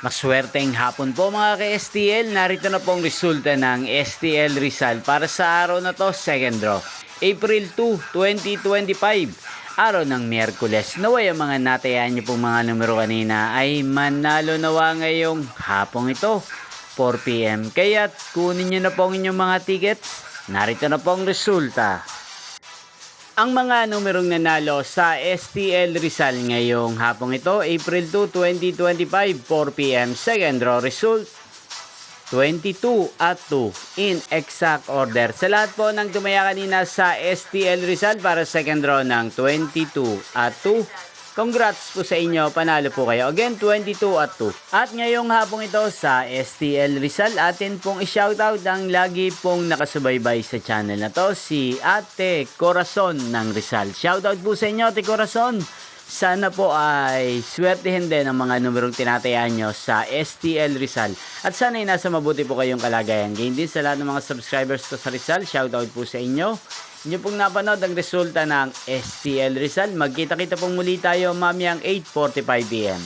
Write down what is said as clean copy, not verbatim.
Maswerteng hapon po mga ka-STL, narito na pong resulta ng STL Rizal para sa araw na to, second draw. April 2, 2025, araw ng Miyerkules. Naway ang mga natayaan niyo pong mga numero kanina ay manalo nawa ngayong hapong ito, 4 PM. Kaya kunin niyo na po ang inyong mga tickets, narito na pong resulta. Ang mga numerong nanalo sa STL Rizal ngayong hapong ito, April 2, 2025, 4 PM. Second draw result, 22 at 2 in exact order. Sa lahat po ng tumaya kanina sa STL Rizal para second draw ng 22 at 2, congrats po sa inyo, panalo po kayo. Again, 22 at 2. At ngayong hapong ito sa STL Rizal, atin pong i-shoutout ang lagi pong nakasubaybay sa channel na to, si Ate Corazon ng Rizal. Shoutout po sa inyo, Ate Corazon. Sana po ay swertihin din ang mga numerong tinatayaan nyo sa STL Rizal. At sana ay nasa mabuti po kayong kalagayan. Ganyan din sa lahat ng mga subscribers ko sa Rizal, shoutout po sa inyo. Inyo pong napanood ang resulta ng STL Rizal. Magkita-kita pong muli tayo mamayang 8:45 PM.